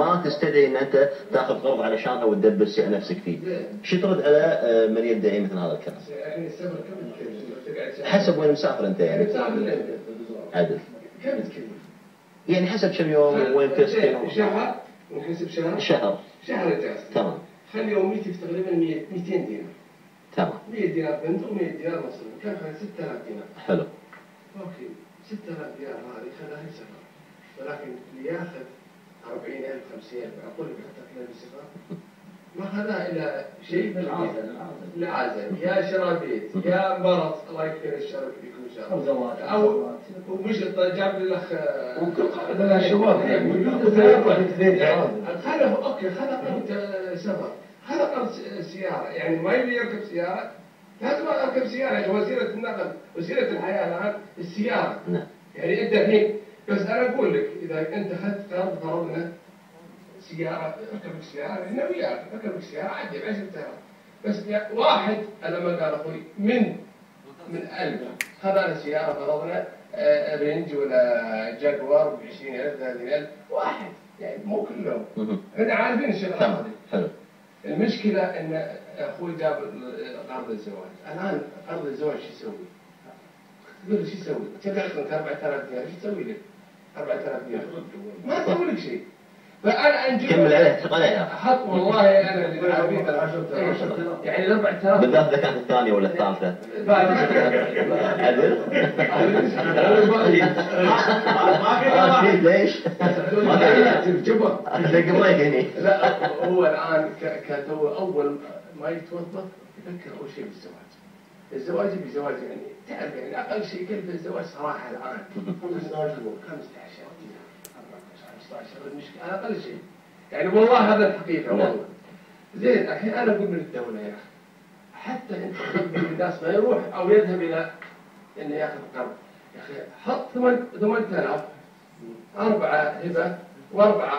ما تستدعي ان انت تاخذ قرض علشانها وتدبس نفسك فيه. شو ترد على من يدعي مثل هذا الكلام؟ يعني السفر كم حسب وين مسافر انت يعني. عدل. كم تكلف؟ يعني حسب كم يوم وين تسكن. شهر ونحسب شهر اجازه. تمام. خلي يوميتي في تقريبا 200 دينار. تمام. 100 دينار بنت و100 دينار مصري، كم 6000 دينار. حلو. اوكي 6000 دينار هذه خذها سفر، ولكن اللي ياخذ 40,000 50,000 اقول لك حتى خلال السفر ما خذها الا شيء العزل يا شراء بيت يا مرض الله يكفينا الشر بكم شر او زواج او ومش جاب لي الاخ لا شباب خذ اوكي خذ قرض سفر، خذ قرض سياره، يعني ما يبي يركب سياره لازم اركب سياره، يعني وسيله النقل وسيله الحياه الان السياره. يعني انت الحين بس انا اقول لك اذا انت اخذت قرض فرضنا سياره اركب السياره انا وياك اركب السياره عدي ب 10,000 بس واحد انا ما قال اخوي من 1000 خذ انا سياره فرضنا رينج ولا جاكوار ب 20,000 30,000 واحد، يعني مو كلهم. احنا عارفين الشغله هذه. حلو. المشكله ان اخوي جاب قرض الزواج، الان قرض الزواج شو يسوي؟ تقول شو يسوي؟ تبعت لك 4,000 دينار، شو تسوي لك؟ 4,000 دينار ما تسوي لك شيء. فانا انجز كمل عليه تحط عليها. حط والله انا اللي عارفين يعني ال 4,000 بالذات اذا كانت الثانيه ولا الثالثه. عدل؟ ما في ليش؟ ما في جبر. هني. لا هو الان كتو اول ما يتوظف يفكر اول شيء بالزواج. الزواج يبي زواج يعني تعرف يعني اقل شيء كلفه الزواج صراحه الان 15 دينار 15 المشكله اقل شيء. يعني والله هذا الحقيقه والله. زين الحين انا اقول للدوله يا اخي حتى انت تخلي الناس ما يروح او يذهب الى انه ياخذ قرض، يا اخي حط 8,000 4 هبه و4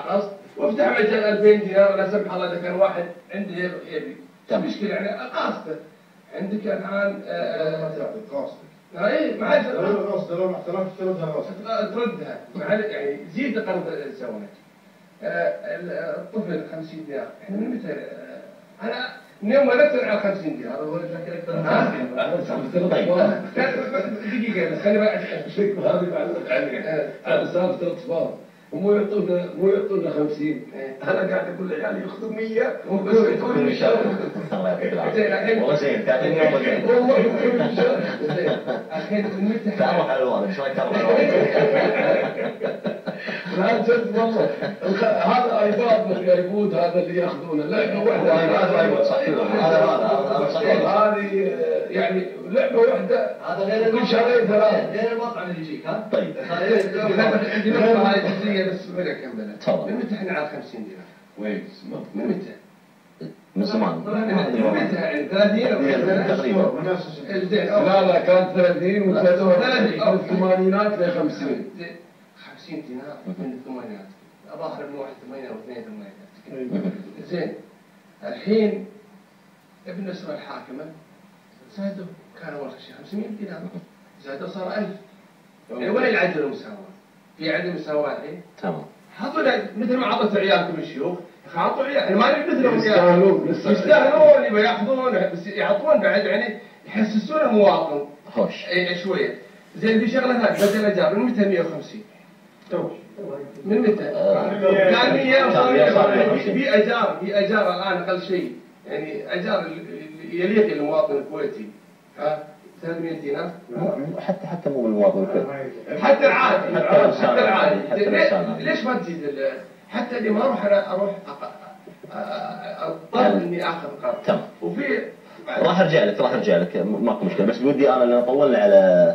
قسط وافتح مجال 2,000 دينار لا سمح الله اذا كان واحد عنده يبي. مشكله يعني قاسطه عندك الان اي ما عاد تردها يعني زيد قرض الزواج. الطفل 50 دينار احنا من متى انا من يوم ولدت على 50 دينار دقيقه بس خليني هذه بعلق عليها على سالفه الاطفال ومو يعطونا 50. انا قاعد اقول لعيالي ياخذوا 100 وبس يعطوني 100. الله يعطيك العافيه. والله زين تعطيني يوم زين. والله يعطوني 100. الحين من متى تعرف على الوالد ايش رايك تعرف على الوالد؟ لا جد والله هذا ايباد من الايبود هذا اللي ياخذونه لعبه واحده. هذا صحيح. هذا صحيح. هذه يعني لعبه واحده هذا غير كل شهرين 3 غير المطعم اللي يجيك ها. طيب. عندي نقطه هاي جزئيه بس بلا كملها. تفضل. من متى احنا على 50 دينار؟ وين؟ من متى؟ من زمان. من متى يعني 30 تقريبا. لا كانت 30 وزادوها في الثمانينات ل 50. 50 دينار من الثمانينات اظاهر من 81 او 82. زين الحين ابن نسر الحاكمه زادوا كان اول شيء 500 دينار زادوا صار 1000. يعني وين العدل والمساواه؟ في عدل مساواه الحين؟ تمام. حطوا مثل ما عطيتوا عيالكم الشيوخ اعطوا عيال ما نبي مثلهم يستاهلون يبغى ياخذون بس يعطون بعد يعني يحسسون المواطن خوش شويه. زين في شغله ثانيه بدل الايجار من متى 150؟ من متى؟ كان 100 في اجار الان اقل شيء يعني اجار يليق المواطن الكويتي ها 300 دينار. حتى مو المواطن الكويتي. حتى العادي. ليش ما تزيد حتى اللي ما اروح اضطر اني اخذ قرض. تمام. وفي راح ارجع لك ماكو مشكله بس بودي انا لان طولنا على